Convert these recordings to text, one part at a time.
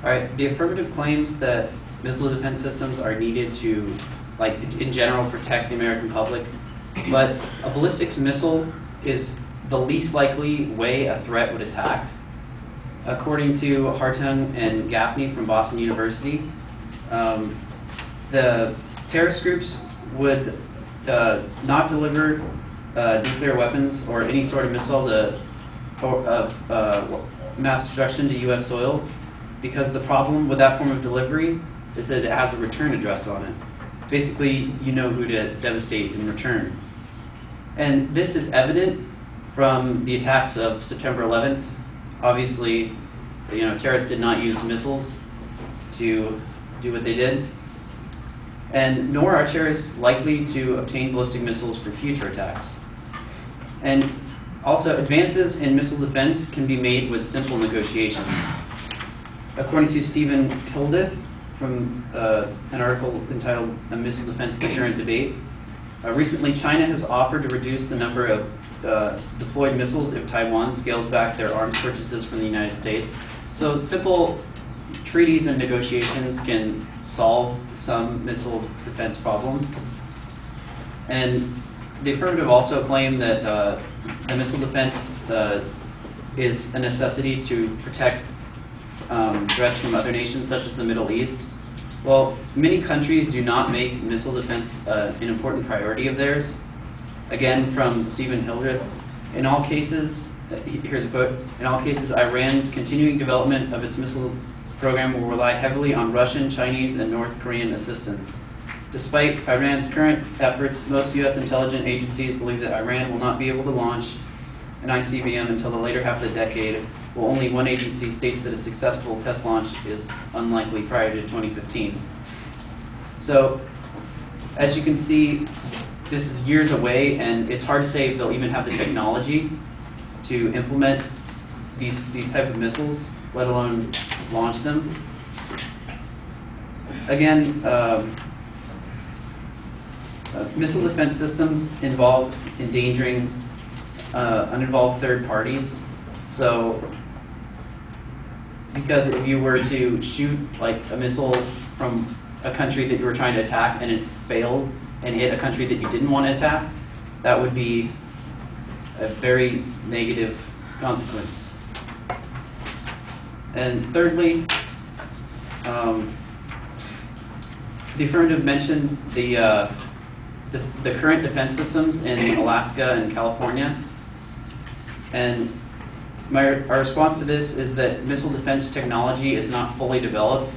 All right, the affirmative claims that missile defense systems are needed to, like, in general, protect the American public, but a ballistic missile is the least likely way a threat would attack. According to Hartung and Gaffney from Boston University, the terrorist groups would not deliver nuclear weapons or any sort of missile to mass destruction to U.S. soil, because the problem with that form of delivery is that it has a return address on it. Basically, you know who to devastate in return. And this is evident from the attacks of September 11th. Obviously, terrorists did not use missiles to do what they did. And nor are terrorists likely to obtain ballistic missiles for future attacks. And also, advances in missile defense can be made with simple negotiations. According to Stephen Hildeth from an article entitled "A Missile Defense Deterrent Debate," recently China has offered to reduce the number of deployed missiles if Taiwan scales back their arms purchases from the United States. So simple treaties and negotiations can solve some missile defense problems. And the affirmative also claim that the missile defense is a necessity to protect threats from other nations, such as the Middle East. Well, many countries do not make missile defense an important priority of theirs. Again, from Stephen Hildreth, in all cases, here's a quote, in all cases, Iran's continuing development of its missile program will rely heavily on Russian, Chinese, and North Korean assistance. Despite Iran's current efforts, most U.S. intelligence agencies believe that Iran will not be able to launch an ICBM until the later half of the decade, while only one agency states that a successful test launch is unlikely prior to 2015. So, as you can see, this is years away, and it's hard to say if they'll even have the technology to implement these type of missiles, let alone launch them. Again, missile defense systems involve endangering uninvolved third parties. So, because if you were to shoot like a missile from a country that you were trying to attack and it failed and hit a country that you didn't want to attack, that would be a very negative consequence. And thirdly, the affirmative mentioned the current defense systems in Alaska and California, and our response to this is that missile defense technology is not fully developed.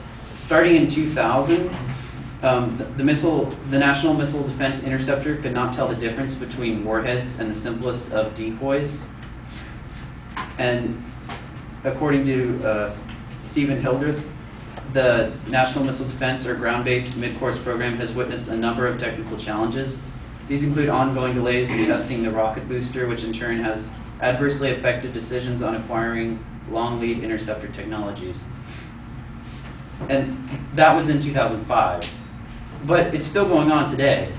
Starting in 2000, the National Missile Defense Interceptor could not tell the difference between warheads and the simplest of decoys. And according to Stephen Hildreth, the National Missile Defense, or ground-based mid-course program, has witnessed a number of technical challenges. These include ongoing delays in testing the rocket booster, which in turn has adversely affected decisions on acquiring long-lead interceptor technologies. And that was in 2005. But it's still going on today.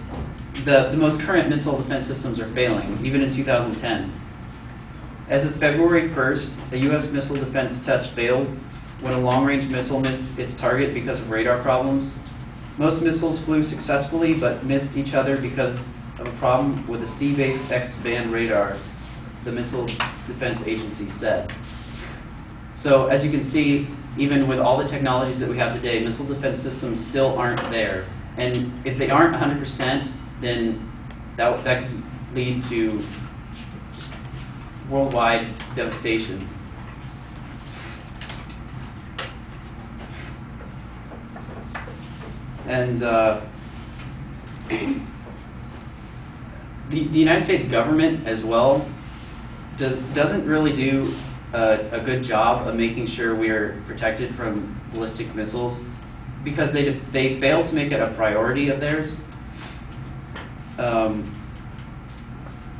The most current missile defense systems are failing, even in 2010. As of February 1st, a U.S. missile defense test failed when a long-range missile missed its target because of radar problems. Most missiles flew successfully but missed each other because of a problem with a sea-based X-band radar, the Missile Defense Agency said. So as you can see, even with all the technologies that we have today, missile defense systems still aren't there. And if they aren't 100%, then that could lead to worldwide devastation. And the United States government as well doesn't really do a good job of making sure we are protected from ballistic missiles, because they fail to make it a priority of theirs.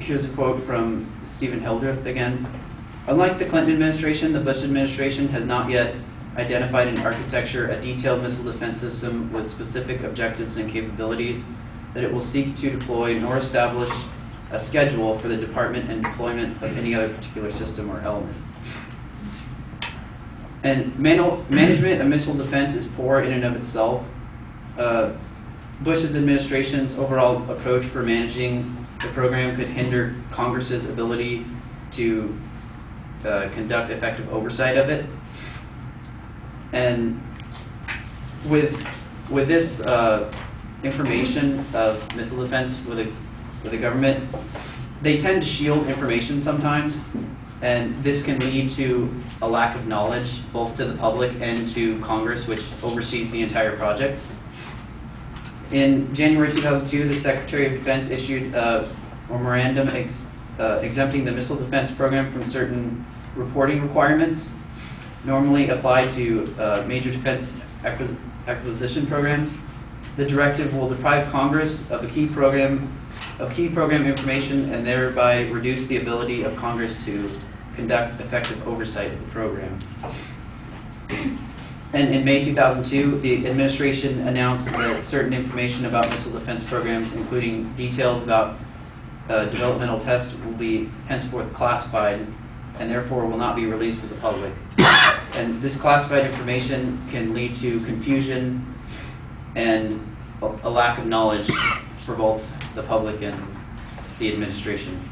Here's a quote from Stephen Hildreth again. Unlike the Clinton administration, the Bush administration has not yet identified in architecture a detailed missile defense system with specific objectives and capabilities that it will seek to deploy, nor establish a schedule for the department and deployment of any other particular system or element. And management of missile defense is poor in and of itself. Bush's administration's overall approach for managing the program could hinder Congress's ability to conduct effective oversight of it. And with this information of missile defense with the government, they tend to shield information sometimes, and this can lead to a lack of knowledge both to the public and to Congress, which oversees the entire project. In January 2002, the Secretary of Defense issued a memorandum exempting the missile defense program from certain reporting requirements normally applied to major defense acquisition programs. The directive will deprive Congress of key program information and thereby reduce the ability of Congress to conduct effective oversight of the program. And in May 2002, the administration announced that certain information about missile defense programs, including details about developmental tests, will be henceforth classified and therefore will not be released to the public. And this classified information can lead to confusion and a lack of knowledge for both the public and the administration.